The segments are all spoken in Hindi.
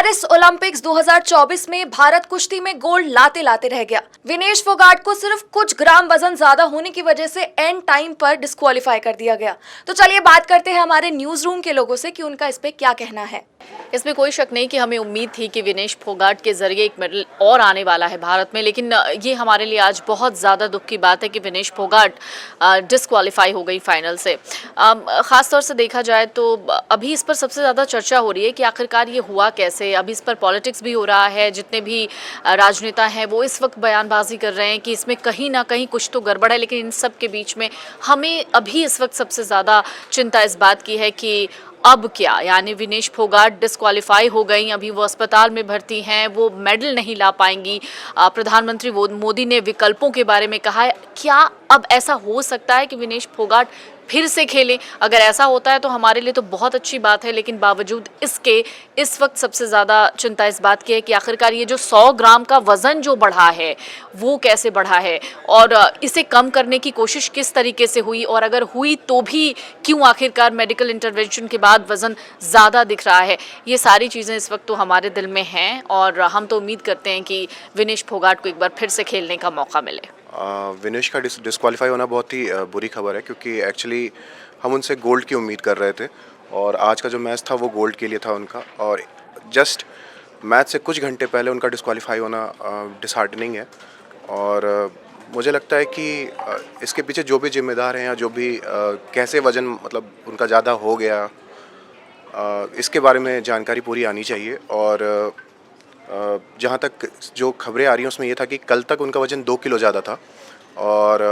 पेरिस ओलंपिक्स 2024 में भारत कुश्ती में गोल्ड लाते लाते रह गया। विनेश फोगाट को सिर्फ कुछ ग्राम वजन ज्यादा होने की वजह से एंड टाइम पर डिस्क्वालीफाई कर दिया गया। तो चलिए बात करते हैं हमारे न्यूज रूम के लोगों से कि उनका इस पे क्या कहना है। इसमें कोई शक नहीं कि हमें उम्मीद थी कि विनेश फोगाट के जरिए एक मेडल और आने वाला है भारत में, लेकिन ये हमारे लिए आज बहुत ज़्यादा दुख की बात है कि विनेश फोगाट डिस्क्वालीफाई हो गई फाइनल से। ख़ास तौर से देखा जाए तो अभी इस पर सबसे ज़्यादा चर्चा हो रही है कि आखिरकार ये हुआ कैसे। अभी इस पर पॉलिटिक्स भी हो रहा है, जितने भी राजनेता हैं वो इस वक्त बयानबाजी कर रहे हैं कि इसमें कहीं ना कहीं कुछ तो गड़बड़ है। लेकिन इन सब के बीच में हमें अभी इस वक्त सबसे ज़्यादा चिंता इस बात की है कि अब क्या, यानी विनेश फोगाट डिस्क्वालीफाई हो गई, अभी वो अस्पताल में भर्ती हैं, वो मेडल नहीं ला पाएंगी। प्रधानमंत्री मोदी ने विकल्पों के बारे में कहा है। क्या अब ऐसा हो सकता है कि विनेश फोगाट फिर से खेलें? अगर ऐसा होता है तो हमारे लिए तो बहुत अच्छी बात है, लेकिन बावजूद इसके इस वक्त सबसे ज़्यादा चिंता इस बात की है कि आखिरकार ये जो 100 ग्राम का वज़न जो बढ़ा है वो कैसे बढ़ा है और इसे कम करने की कोशिश किस तरीके से हुई, और अगर हुई तो भी क्यों आखिरकार मेडिकल इंटरवेंशन के बाद वज़न ज़्यादा दिख रहा है। ये सारी चीज़ें इस वक्त तो हमारे दिल में हैं और हम तो उम्मीद करते हैं कि विनेश फोगाट को एक बार फिर से खेलने का मौका मिले। विनेश का डिस्क्वालीफाई होना बहुत ही बुरी खबर है, क्योंकि एक्चुअली हम उनसे गोल्ड की उम्मीद कर रहे थे और आज का जो मैच था वो गोल्ड के लिए था उनका। और जस्ट मैच से कुछ घंटे पहले उनका डिस्क्वालीफाई होना डिसहार्टनिंग है। और मुझे लगता है कि इसके पीछे जो भी जिम्मेदार हैं या जो भी कैसे वज़न मतलब उनका ज़्यादा हो गया, इसके बारे में जानकारी पूरी आनी चाहिए। और जहाँ तक जो खबरें आ रही हैं उसमें ये था कि कल तक उनका वज़न 2 किलो ज़्यादा था और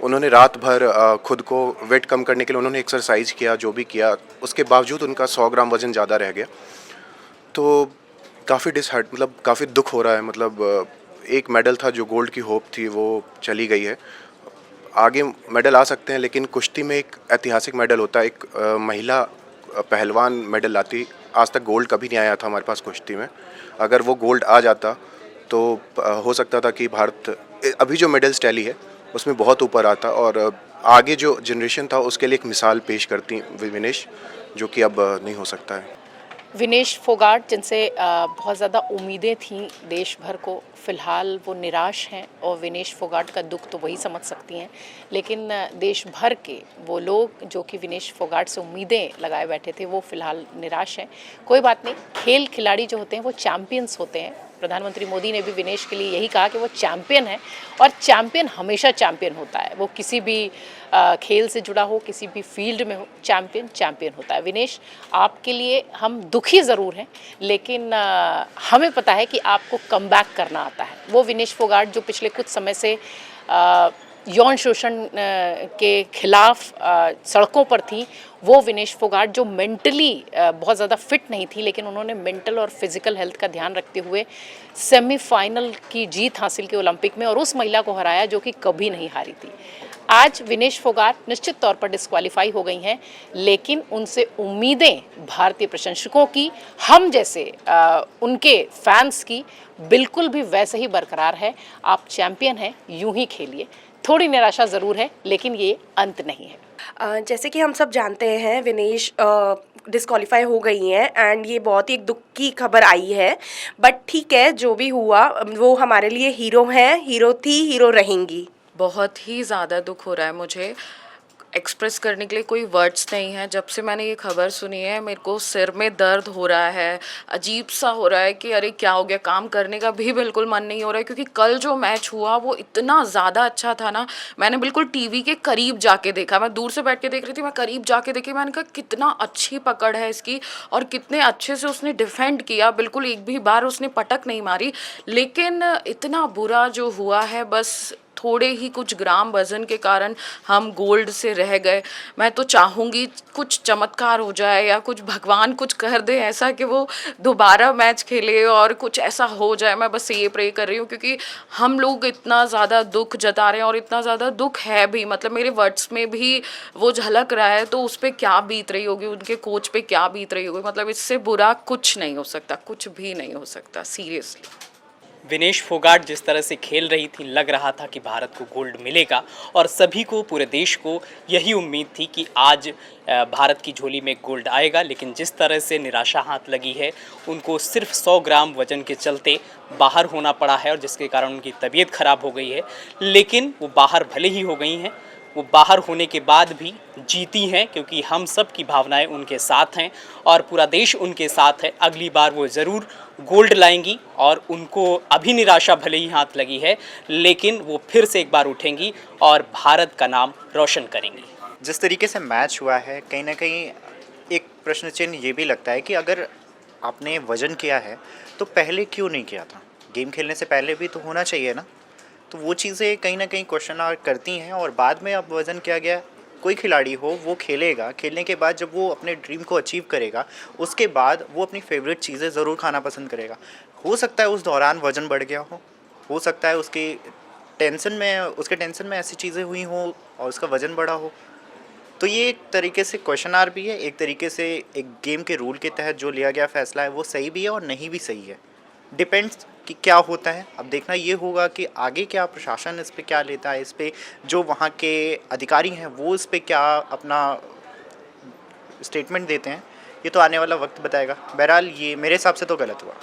उन्होंने रात भर खुद को वेट कम करने के लिए उन्होंने एक्सरसाइज किया, जो भी किया, उसके बावजूद उनका 100 ग्राम वज़न ज़्यादा रह गया। तो काफ़ी मतलब काफ़ी दुख हो रहा है। मतलब एक मेडल था, जो गोल्ड की होप थी, वो चली गई है। आगे मेडल आ सकते हैं, लेकिन कुश्ती में एक ऐतिहासिक मेडल होता है। एक महिला पहलवान मेडल लाती, आज तक गोल्ड कभी नहीं आया था हमारे पास कुश्ती में। अगर वो गोल्ड आ जाता तो हो सकता था कि भारत अभी जो मेडल्स टैली है उसमें बहुत ऊपर आता और आगे जो जनरेशन था उसके लिए एक मिसाल पेश करती विनेश, जो कि अब नहीं हो सकता है। विनेश फोगाट, जिनसे बहुत ज़्यादा उम्मीदें थीं देश भर को, फ़िलहाल वो निराश हैं और विनेश फोगाट का दुख तो वही समझ सकती हैं। लेकिन देश भर के वो लोग जो कि विनेश फोगाट से उम्मीदें लगाए बैठे थे वो फ़िलहाल निराश हैं। कोई बात नहीं, खेल खिलाड़ी जो होते हैं वो चैम्पियंस होते हैं। प्रधानमंत्री मोदी ने भी विनेश के लिए यही कहा कि वो चैम्पियन है और चैम्पियन हमेशा चैम्पियन होता है। वो किसी भी खेल से जुड़ा हो, किसी भी फील्ड में हो, चैम्पियन चैम्पियन होता है। विनेश, आपके लिए हम दुखी ज़रूर हैं, लेकिन हमें पता है कि आपको कमबैक करना आता है। वो विनेश फोगाट जो पिछले कुछ समय से यौन शोषण के खिलाफ सड़कों पर थी, वो विनेश फोगाट जो मेंटली बहुत ज़्यादा फिट नहीं थी, लेकिन उन्होंने मेंटल और फिजिकल हेल्थ का ध्यान रखते हुए सेमीफाइनल की जीत हासिल की ओलंपिक में और उस महिला को हराया जो कि कभी नहीं हारी थी। आज विनेश फोगाट निश्चित तौर पर डिस्क्वालीफाई हो गई हैं, लेकिन उनसे उम्मीदें भारतीय प्रशंसकों की, हम जैसे उनके फैंस की बिल्कुल भी वैसे ही बरकरार है। आप चैम्पियन हैं, यूं ही खेलिए। थोड़ी निराशा ज़रूर है, लेकिन ये अंत नहीं है। जैसे कि हम सब जानते हैं विनेश डिस्क्वालीफाई हो गई हैं एंड ये बहुत ही एक दुख की खबर आई है। बट ठीक है, जो भी हुआ वो हमारे लिए हीरो हैं, हीरो थी, हीरो रहेंगी। बहुत ही ज़्यादा दुख हो रहा है, मुझे एक्सप्रेस करने के लिए कोई वर्ड्स नहीं है। जब से मैंने ये खबर सुनी है मेरे को सिर में दर्द हो रहा है, अजीब सा हो रहा है कि अरे क्या हो गया, काम करने का भी बिल्कुल मन नहीं हो रहा है। क्योंकि कल जो मैच हुआ वो इतना ज़्यादा अच्छा था ना, मैंने बिल्कुल टीवी के करीब जाके देखा। मैं दूर से बैठ के देख रही थी, मैं करीब जाके देखी, मैंने कहा कितना अच्छी पकड़ है इसकी और कितने अच्छे से उसने डिफेंड किया, बिल्कुल एक भी बार उसने पटक नहीं मारी। लेकिन इतना बुरा जो हुआ है, बस थोड़े ही कुछ ग्राम वज़न के कारण हम गोल्ड से रह गए। मैं तो चाहूँगी कुछ चमत्कार हो जाए या कुछ भगवान कुछ कर दे ऐसा कि वो दोबारा मैच खेले और कुछ ऐसा हो जाए। मैं बस ये प्रे कर रही हूँ, क्योंकि हम लोग इतना ज़्यादा दुख जता रहे हैं और इतना ज़्यादा दुख है भी, मतलब मेरे वर्ड्स में भी वो झलक रहा है। तो उस पर क्या बीत रही होगी, उनके कोच पे क्या बीत रही होगी। मतलब इससे बुरा कुछ नहीं हो सकता, कुछ भी नहीं हो सकता, सीरियसली। विनेश फोगाट जिस तरह से खेल रही थी, लग रहा था कि भारत को गोल्ड मिलेगा और सभी को, पूरे देश को यही उम्मीद थी कि आज भारत की झोली में गोल्ड आएगा। लेकिन जिस तरह से निराशा हाथ लगी है, उनको सिर्फ 100 ग्राम वजन के चलते बाहर होना पड़ा है और जिसके कारण उनकी तबीयत खराब हो गई है। लेकिन वो बाहर भले ही हो गई हैं, वो बाहर होने के बाद भी जीती हैं, क्योंकि हम सब की भावनाएं उनके साथ हैं और पूरा देश उनके साथ है। अगली बार वो ज़रूर गोल्ड लाएंगी और उनको अभी निराशा भले ही हाथ लगी है, लेकिन वो फिर से एक बार उठेंगी और भारत का नाम रोशन करेंगी। जिस तरीके से मैच हुआ है, कहीं ना कहीं एक प्रश्न चिन्ह ये भी लगता है कि अगर आपने वज़न किया है तो पहले क्यों नहीं किया था? गेम खेलने से पहले भी तो होना चाहिए ना। तो वो चीज़ें कहीं ना कहीं क्वेश्चन मार्क करती हैं और बाद में अब वज़न किया गया। कोई खिलाड़ी हो, वो खेलेगा, खेलने के बाद जब वो अपने ड्रीम को अचीव करेगा, उसके बाद वो अपनी फेवरेट चीज़ें ज़रूर खाना पसंद करेगा। हो सकता है उस दौरान वज़न बढ़ गया हो सकता है उसके टेंशन में ऐसी चीज़ें हुई हों और उसका वज़न बढ़ा हो। तो ये एक तरीके से क्वेश्चन आर भी है, एक तरीके से एक गेम के रूल के तहत जो लिया गया फ़ैसला है वो सही भी है और नहीं भी सही है। डिपेंड्स कि क्या होता है। अब देखना ये होगा कि आगे क्या प्रशासन इस पे क्या लेता है, इस पे जो वहाँ के अधिकारी हैं वो इस पे क्या अपना स्टेटमेंट देते हैं। ये तो आने वाला वक्त बताएगा। बहरहाल ये मेरे हिसाब से तो गलत हुआ।